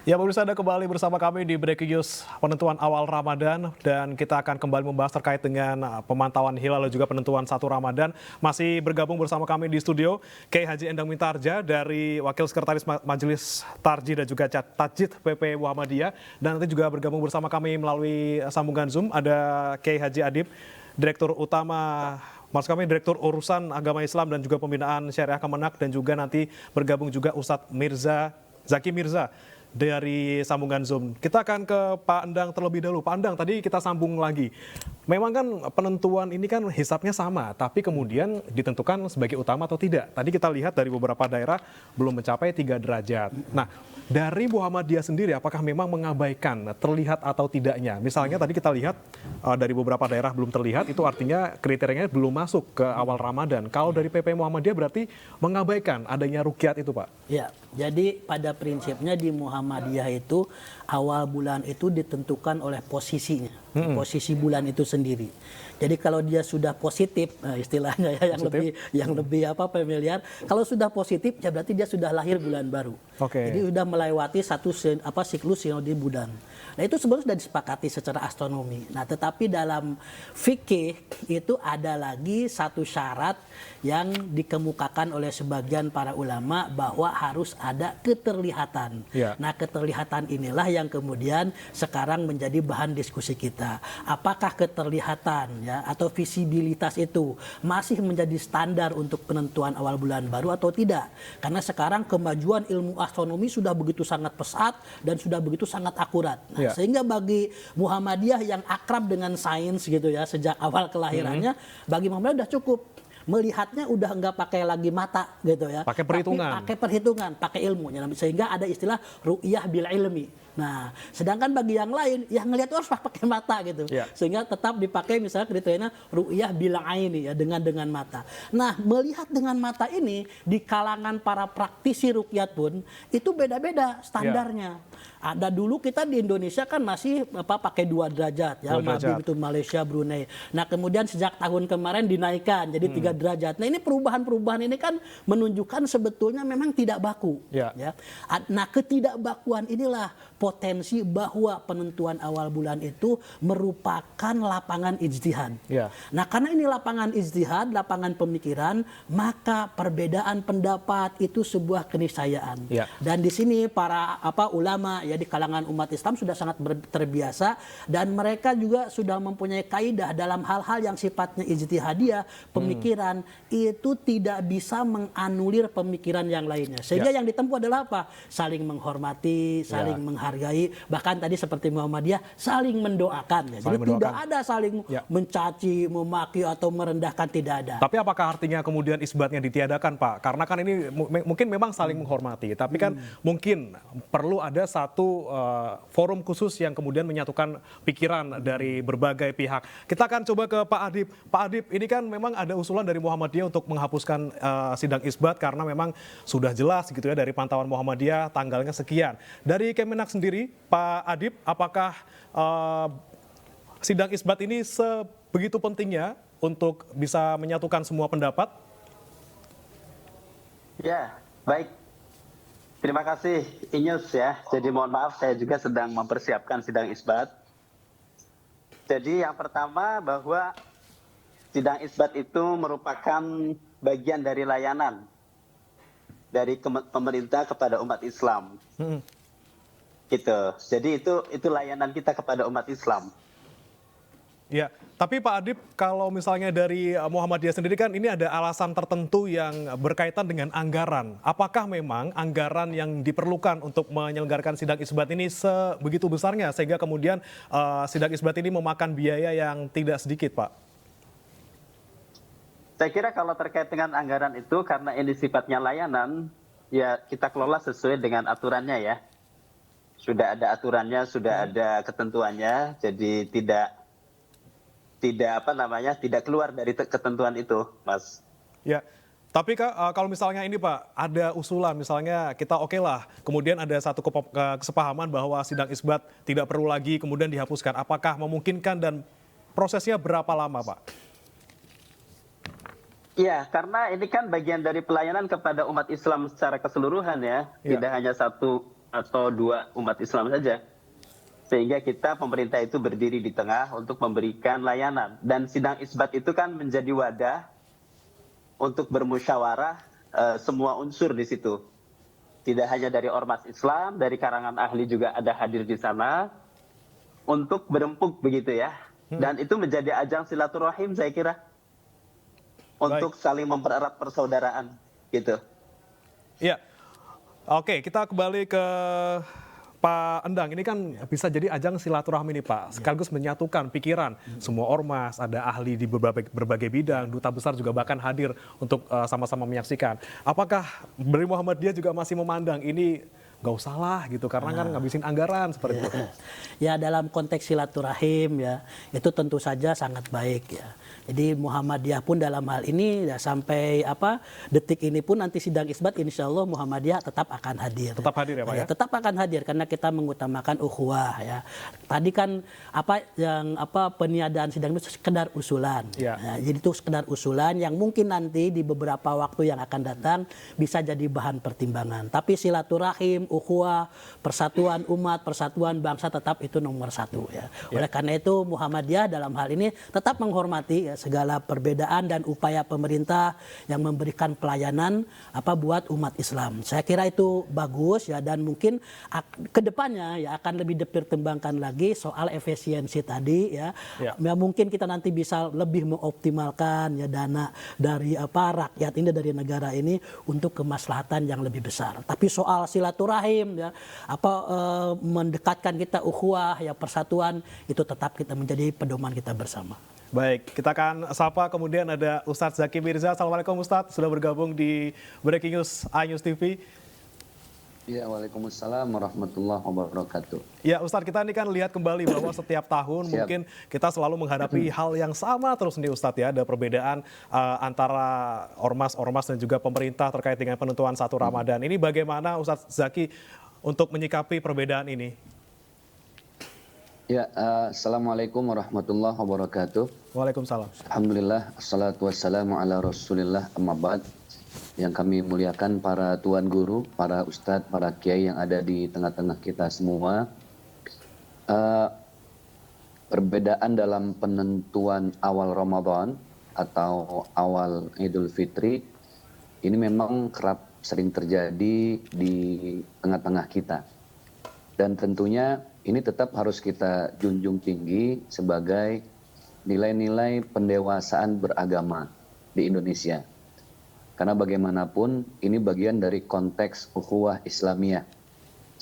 Ya, pemirsa, Anda kembali bersama kami di Breaking News penentuan awal Ramadan, dan kita akan kembali membahas terkait dengan pemantauan hilal dan juga penentuan 1 Ramadan. Masih bergabung bersama kami di studio Kiai Haji Endang Mintarja dari Wakil Sekretaris Majelis Tarjih dan juga Tajid PP Muhammadiyah, dan nanti juga bergabung bersama kami melalui sambungan Zoom ada Kiai Haji Adib, Direktur Utama, maksud kami Direktur Urusan Agama Islam dan juga Pembinaan Syariah Kemenak, dan juga nanti bergabung juga Ustadz Zaki Mirza dari sambungan Zoom. Kita akan ke Pak Endang terlebih dahulu. Pak Endang, tadi kita sambung lagi. Memang kan penentuan ini kan hisapnya sama, tapi kemudian ditentukan sebagai utama atau tidak. Tadi kita lihat dari beberapa daerah belum mencapai 3 derajat. Nah, dari Muhammadiyah sendiri apakah memang mengabaikan terlihat atau tidaknya? Misalnya tadi kita lihat dari beberapa daerah belum terlihat, itu artinya kriterianya belum masuk ke awal Ramadan. Kalau dari PP Muhammadiyah berarti mengabaikan adanya ruqyat itu, Pak? Ya, jadi pada prinsipnya di Muhammadiyah itu awal bulan itu ditentukan oleh posisinya, posisi bulan itu sendiri. Jadi kalau dia sudah positif, istilahnya ya yang lebih familiar. Kalau sudah positif, ya berarti dia sudah lahir bulan baru. Jadi sudah melewati satu siklus sinode bulan. Nah itu sebenarnya sudah disepakati secara astronomi. Nah tetapi dalam fikih itu ada lagi satu syarat yang dikemukakan oleh sebagian para ulama bahwa harus ada keterlihatan. Nah keterlihatan inilah yang kemudian sekarang menjadi bahan diskusi kita. Apakah keterlihatan ya atau visibilitas itu masih menjadi standar untuk penentuan awal bulan baru atau tidak? Karena sekarang kemajuan ilmu astronomi sudah begitu sangat pesat dan sudah begitu sangat akurat. Nah, sehingga bagi Muhammadiyah yang akrab dengan sains gitu ya sejak awal kelahirannya, bagi Muhammadiyah sudah cukup. Melihatnya udah nggak pakai lagi mata gitu ya, pakai perhitungan, pakai perhitungan, pakai ilmu, sehingga ada istilah ru'yah bil ilmi. Nah, sedangkan bagi yang lain, yang ngelihat harus pakai mata gitu, sehingga tetap dipakai misalnya kriterianya ru'yah bil aini ya dengan mata. Nah, melihat dengan mata ini di kalangan para praktisi ruqyat pun itu beda-beda standarnya. Ada dulu kita di Indonesia kan masih pakai 2 derajat ya, Mabib itu Malaysia, Brunei. Nah kemudian sejak tahun kemarin dinaikkan jadi 3 derajat. Nah ini perubahan-perubahan ini kan menunjukkan sebetulnya memang tidak baku. Ya. Nah ketidakbakuan inilah potensi bahwa penentuan awal bulan itu merupakan lapangan ijtihad. Nah karena ini lapangan ijtihad, lapangan pemikiran, maka perbedaan pendapat itu sebuah keniscayaan. Dan di sini para ulama ya di kalangan umat Islam sudah sangat terbiasa, dan mereka juga sudah mempunyai kaidah dalam hal-hal yang sifatnya ijtihadiyah, pemikiran itu tidak bisa menganulir pemikiran yang lainnya. Sehingga yang ditempuh adalah apa? Saling menghormati, saling menghargai, bahkan tadi seperti Muhammadiyah saling mendoakan. Jadi tidak ada saling mencaci, memaki atau merendahkan, tidak ada. Tapi apakah artinya kemudian isbatnya ditiadakan, Pak? Karena kan ini mungkin memang saling menghormati, tapi kan mungkin perlu ada satu forum khusus yang kemudian menyatukan pikiran dari berbagai pihak. Kita akan coba ke Pak Adib. Pak Adib, ini kan memang ada usulan dari Muhammadiyah untuk menghapuskan sidang isbat karena memang sudah jelas gitu ya dari pantauan Muhammadiyah tanggalnya sekian. Dari Kemenak sendiri, Pak Adib, apakah sidang isbat ini sebegitu pentingnya untuk bisa menyatukan semua pendapat? Ya, baik. Terima kasih Inyus ya. Jadi mohon maaf saya juga sedang mempersiapkan sidang isbat. Jadi yang pertama bahwa sidang isbat itu merupakan bagian dari layanan dari pemerintah kepada umat Islam. Gitu. Jadi itu layanan kita kepada umat Islam. Ya, tapi Pak Adib, kalau misalnya dari Muhammadiyah sendiri kan ini ada alasan tertentu yang berkaitan dengan anggaran. Apakah memang anggaran yang diperlukan untuk menyelenggarakan sidang isbat ini sebegitu besarnya sehingga kemudian sidang isbat ini memakan biaya yang tidak sedikit, Pak? Saya kira kalau terkait dengan anggaran itu karena ini sifatnya layanan, ya kita kelola sesuai dengan aturannya ya. Sudah ada aturannya, sudah ada ketentuannya, jadi tidak keluar dari ketentuan itu, Mas. Ya, tapi kalau misalnya ini Pak, ada usulan misalnya kita oke lah, kemudian ada satu kesepahaman bahwa sidang isbat tidak perlu lagi kemudian dihapuskan. Apakah memungkinkan dan prosesnya berapa lama, Pak? Iya, karena ini kan bagian dari pelayanan kepada umat Islam secara keseluruhan ya. Tidak hanya satu atau dua umat Islam saja. Sehingga kita pemerintah itu berdiri di tengah untuk memberikan layanan. Dan sidang isbat itu kan menjadi wadah untuk bermusyawarah semua unsur di situ. Tidak hanya dari ormas Islam, dari karangan ahli juga ada hadir di sana untuk berempuk begitu ya. Dan itu menjadi ajang silaturahim saya kira. Untuk saling mempererat persaudaraan gitu. Iya. Oke, kita kembali ke Pak Endang. Ini kan bisa jadi ajang silaturahmi nih Pak, sekaligus menyatukan pikiran semua ormas, ada ahli di berbagai bidang, duta besar juga bahkan hadir untuk sama-sama menyaksikan. Apakah dari Muhammadiyah juga masih memandang ini nggak usah lah gitu, karena kan ngabisin anggaran seperti itu? Ya dalam konteks silaturahim ya, itu tentu saja sangat baik ya. Jadi Muhammadiyah pun dalam hal ini ya, sampai detik ini pun nanti sidang isbat insya Allah Muhammadiyah tetap akan hadir. Tetap hadir ya Pak ya? Tetap akan hadir karena kita mengutamakan ukhuwah ya. Tadi kan peniadaan sidang itu sekedar usulan. Ya. Ya, jadi itu sekedar usulan yang mungkin nanti di beberapa waktu yang akan datang bisa jadi bahan pertimbangan. Tapi silaturahim, ukhuwah, persatuan umat, persatuan bangsa tetap itu nomor satu ya. Oleh karena itu Muhammadiyah dalam hal ini tetap menghormati ya, segala perbedaan dan upaya pemerintah yang memberikan pelayanan buat umat Islam. Saya kira itu bagus ya, dan mungkin kedepannya ya akan lebih dipertimbangkan lagi soal efisiensi tadi ya. Ya mungkin kita nanti bisa lebih mengoptimalkan ya dana dari rakyat ini, dari negara ini untuk kemaslahatan yang lebih besar. Tapi soal silaturahim ya mendekatkan kita ukhuwah ya, persatuan itu tetap kita menjadi pedoman kita bersama. Baik, kita akan sapa kemudian ada Ustadz Zaki Mirza. Assalamualaikum Ustadz, sudah bergabung di Breaking News iNews TV. Ya, waalaikumsalam warahmatullahi wabarakatuh. Ya Ustadz, kita ini kan lihat kembali bahwa setiap tahun mungkin kita selalu menghadapi hal yang sama terus nih Ustadz ya. Ada perbedaan antara ormas-ormas dan juga pemerintah terkait dengan penentuan satu Ramadan. Ini bagaimana Ustadz Zaki untuk menyikapi perbedaan ini? Ya, assalamualaikum warahmatullahi wabarakatuh. Waalaikumsalam. Alhamdulillah, assalatu wassalamu ala rasulillah, amma ba'd. Yang kami muliakan para tuan guru, para ustadz, para kiai yang ada di tengah-tengah kita semua. Perbedaan dalam penentuan awal Ramadan atau awal Idul Fitri ini memang kerap sering terjadi di tengah-tengah kita. Dan tentunya ini tetap harus kita junjung tinggi sebagai nilai-nilai pendewasaan beragama di Indonesia. Karena bagaimanapun ini bagian dari konteks ukhuwah Islamiyah.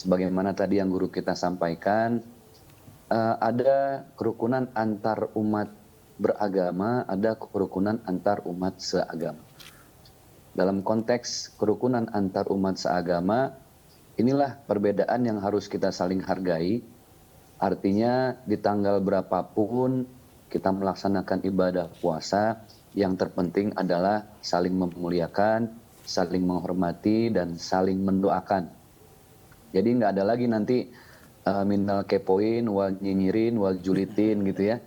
Sebagaimana tadi yang guru kita sampaikan, ada kerukunan antar umat beragama, ada kerukunan antar umat seagama. Dalam konteks kerukunan antar umat seagama, inilah perbedaan yang harus kita saling hargai. Artinya di tanggal berapapun kita melaksanakan ibadah puasa, yang terpenting adalah saling memuliakan, saling menghormati, dan saling mendoakan. Jadi nggak ada lagi nanti minal kepoin, wal nyinyirin, wal julitin gitu ya.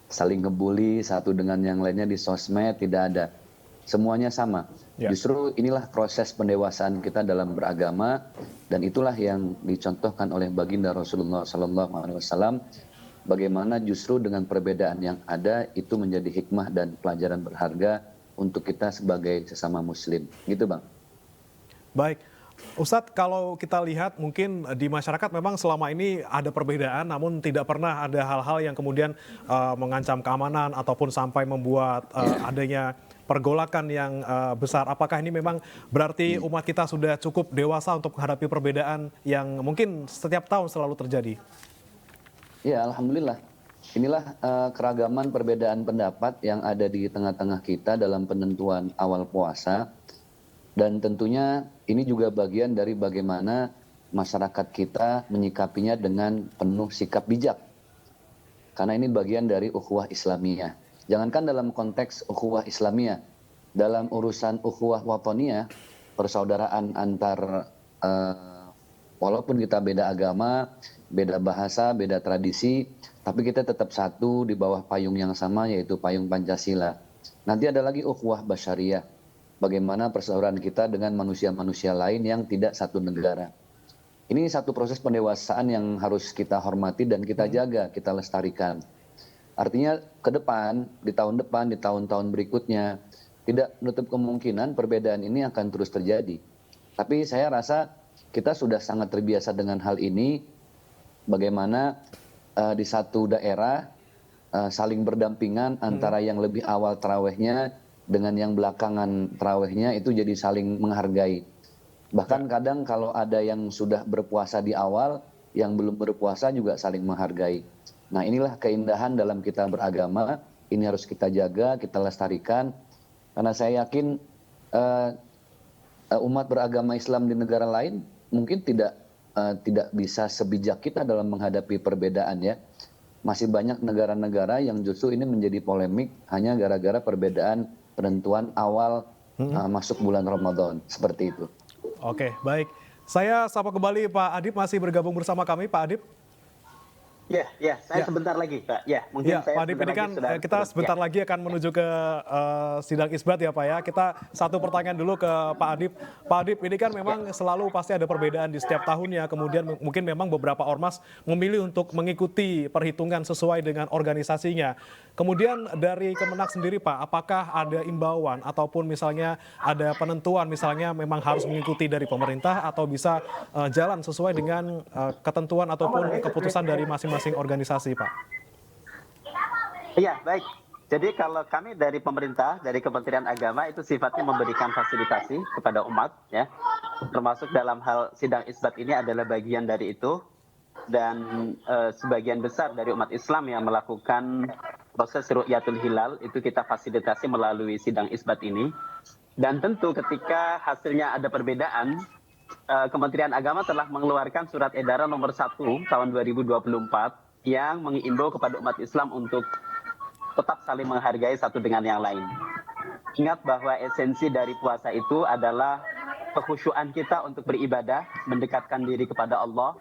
Saling ngebully satu dengan yang lainnya di sosmed, tidak ada. Semuanya sama. Ya. Justru inilah proses pendewasaan kita dalam beragama, dan itulah yang dicontohkan oleh baginda Rasulullah SAW. Bagaimana justru dengan perbedaan yang ada itu menjadi hikmah dan pelajaran berharga untuk kita sebagai sesama Muslim. Gitu Bang. Baik. Ustadz, kalau kita lihat mungkin di masyarakat memang selama ini ada perbedaan, namun tidak pernah ada hal-hal yang kemudian mengancam keamanan ataupun sampai membuat adanya pergolakan yang besar. Apakah ini memang berarti umat kita sudah cukup dewasa untuk menghadapi perbedaan yang mungkin setiap tahun selalu terjadi? Ya, alhamdulillah. Inilah keragaman perbedaan pendapat yang ada di tengah-tengah kita dalam penentuan awal puasa. Dan tentunya ini juga bagian dari bagaimana masyarakat kita menyikapinya dengan penuh sikap bijak. Karena ini bagian dari ukhuwah Islamiyah. Jangankan dalam konteks ukhuwah Islamiyah, dalam urusan ukhuwah watoniyah, persaudaraan antar walaupun kita beda agama, beda bahasa, beda tradisi, tapi kita tetap satu di bawah payung yang sama, yaitu payung Pancasila. Nanti ada lagi ukhuwah basyariyah. Bagaimana persaudaraan kita dengan manusia-manusia lain yang tidak satu negara. Ini satu proses pendewasaan yang harus kita hormati dan kita jaga, kita lestarikan. Artinya ke depan, di tahun-tahun berikutnya, tidak menutup kemungkinan perbedaan ini akan terus terjadi. Tapi saya rasa kita sudah sangat terbiasa dengan hal ini, bagaimana di satu daerah saling berdampingan antara yang lebih awal tarawehnya dengan yang belakangan tarawehnya itu jadi saling menghargai. Bahkan kadang kalau ada yang sudah berpuasa di awal, yang belum berpuasa juga saling menghargai. Nah, inilah keindahan dalam kita beragama, ini harus kita jaga, kita lestarikan. Karena saya yakin umat beragama Islam di negara lain mungkin tidak bisa sebijak kita dalam menghadapi perbedaan ya. Masih banyak negara-negara yang justru ini menjadi polemik hanya gara-gara perbedaan penentuan awal masuk bulan Ramadan, seperti itu. Oke, baik. Saya sapa kembali Pak Adib, masih bergabung bersama kami Pak Adib. Ya, saya sebentar lagi, Pak. Ya, mungkin saya Pak Adib, ini kan kita sebentar lagi akan menuju ke sidang isbat ya Pak ya. Kita satu pertanyaan dulu ke Pak Adib. Pak Adib, ini kan memang selalu pasti ada perbedaan di setiap tahunnya. Kemudian mungkin memang beberapa ormas memilih untuk mengikuti perhitungan sesuai dengan organisasinya. Kemudian dari Kemenak sendiri Pak, apakah ada imbauan ataupun misalnya ada penentuan misalnya memang harus mengikuti dari pemerintah atau bisa jalan sesuai dengan ketentuan ataupun keputusan dari masing-masing organisasi, Pak? Iya, baik. Jadi kalau kami dari pemerintah, dari Kementerian Agama itu sifatnya memberikan fasilitasi kepada umat, ya, termasuk dalam hal sidang isbat ini adalah bagian dari itu, dan sebagian besar dari umat Islam yang melakukan proses ru'yatul hilal itu kita fasilitasi melalui sidang isbat ini. Dan tentu ketika hasilnya ada perbedaan, Kementerian Agama telah mengeluarkan surat edaran nomor 1 tahun 2024 yang mengimbau kepada umat Islam untuk tetap saling menghargai satu dengan yang lain. Ingat bahwa esensi dari puasa itu adalah kekhusyuan kita untuk beribadah, mendekatkan diri kepada Allah.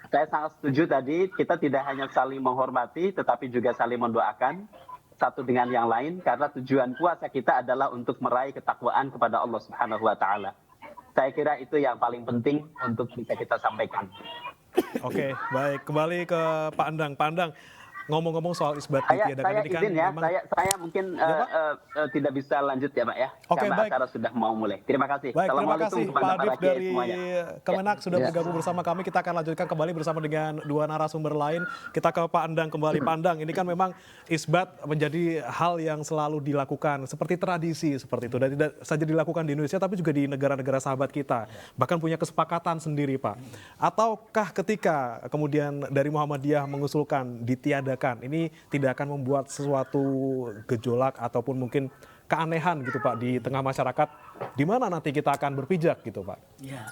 Saya sangat setuju tadi, kita tidak hanya saling menghormati, tetapi juga saling mendoakan satu dengan yang lain, karena tujuan puasa kita adalah untuk meraih ketakwaan kepada Allah Subhanahu wa Ta'ala. Saya kira itu yang paling penting untuk bisa kita sampaikan. Oke, baik. Kembali ke Pak Andang. Pak Andang, ngomong-ngomong soal isbat ditiadakan ini kan izin ya, memang... saya mungkin tidak bisa lanjut ya Pak ya, Oke, karena baik. acara sudah mau mulai. Terima kasih. Baik, terima kasih Assalamualaikum Pak kepada Adib para kiai dari semuanya. Kemenak sudah bergabung bersama kami. Kita akan lanjutkan kembali bersama dengan dua narasumber lain. Kita ke Pak Andang kembali. Pak Andang, ini kan memang isbat menjadi hal yang selalu dilakukan seperti tradisi seperti itu, dan tidak saja dilakukan di Indonesia tapi juga di negara-negara sahabat kita, bahkan punya kesepakatan sendiri Pak. Ataukah ketika kemudian dari Muhammadiyah mengusulkan ditiadakan, ini tidak akan membuat sesuatu gejolak ataupun mungkin keanehan gitu Pak di tengah masyarakat, di mana nanti kita akan berpijak gitu Pak? Ya,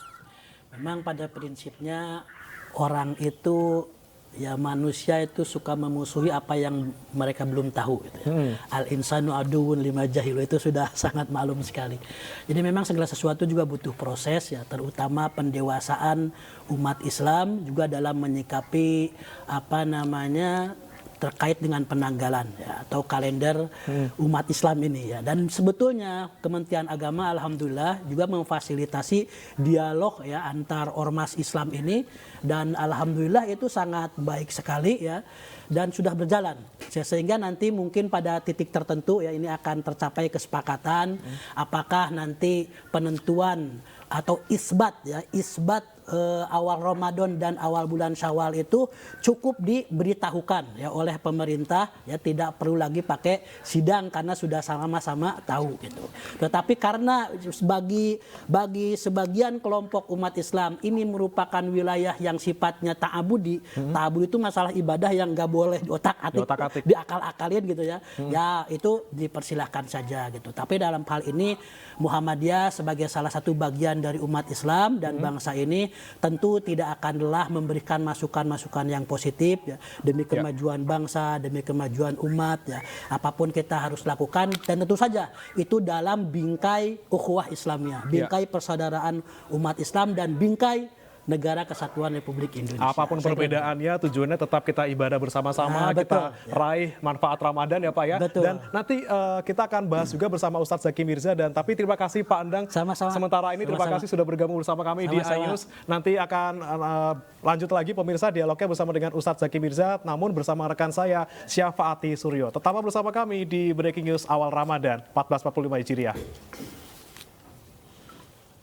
memang pada prinsipnya orang itu, ya manusia itu suka memusuhi apa yang mereka belum tahu gitu ya. Al-insanu aduwwun lima jahilu, itu sudah sangat maklum sekali. Jadi memang segala sesuatu juga butuh proses ya, terutama pendewasaan umat Islam juga dalam menyikapi terkait dengan penanggalan ya, atau kalender umat Islam ini ya. Dan sebetulnya Kementerian Agama alhamdulillah juga memfasilitasi dialog ya antar ormas Islam ini, dan alhamdulillah itu sangat baik sekali ya, dan sudah berjalan sehingga nanti mungkin pada titik tertentu ya ini akan tercapai kesepakatan apakah nanti penentuan atau isbat awal Ramadan dan awal bulan Syawal itu cukup diberitahukan ya oleh pemerintah ya, tidak perlu lagi pakai sidang karena sudah sama-sama tahu gitu. Tetapi karena bagi sebagian kelompok umat Islam ini merupakan wilayah yang sifatnya ta'abudi. Ta'abudi itu masalah ibadah yang nggak boleh diotak-atik, diakal-akalin gitu ya. Ya itu dipersilahkan saja gitu. Tapi dalam hal ini Muhammadiyah sebagai salah satu bagian dari umat Islam dan bangsa ini tentu tidak akan lelah memberikan masukan-masukan yang positif ya, demi kemajuan bangsa, demi kemajuan umat ya. Apapun kita harus lakukan, dan tentu saja itu dalam bingkai ukhuwah Islamiyah, bingkai persaudaraan umat Islam, dan bingkai negara kesatuan Republik Indonesia. Apapun perbedaannya, tujuannya tetap kita ibadah bersama-sama, betul, kita raih manfaat Ramadan ya Pak ya. Betul. Dan nanti kita akan bahas juga bersama Ustadz Zaki Mirza, dan tapi terima kasih Pak Endang. Sama-sama. Sementara ini terima kasih sudah bergabung bersama kami di Sama-sama. iNews. Nanti akan lanjut lagi pemirsa dialognya bersama dengan Ustadz Zaki Mirza, namun bersama rekan saya Syafaati Suryo. Tetaplah bersama kami di Breaking News awal Ramadan 1445 Hijriah.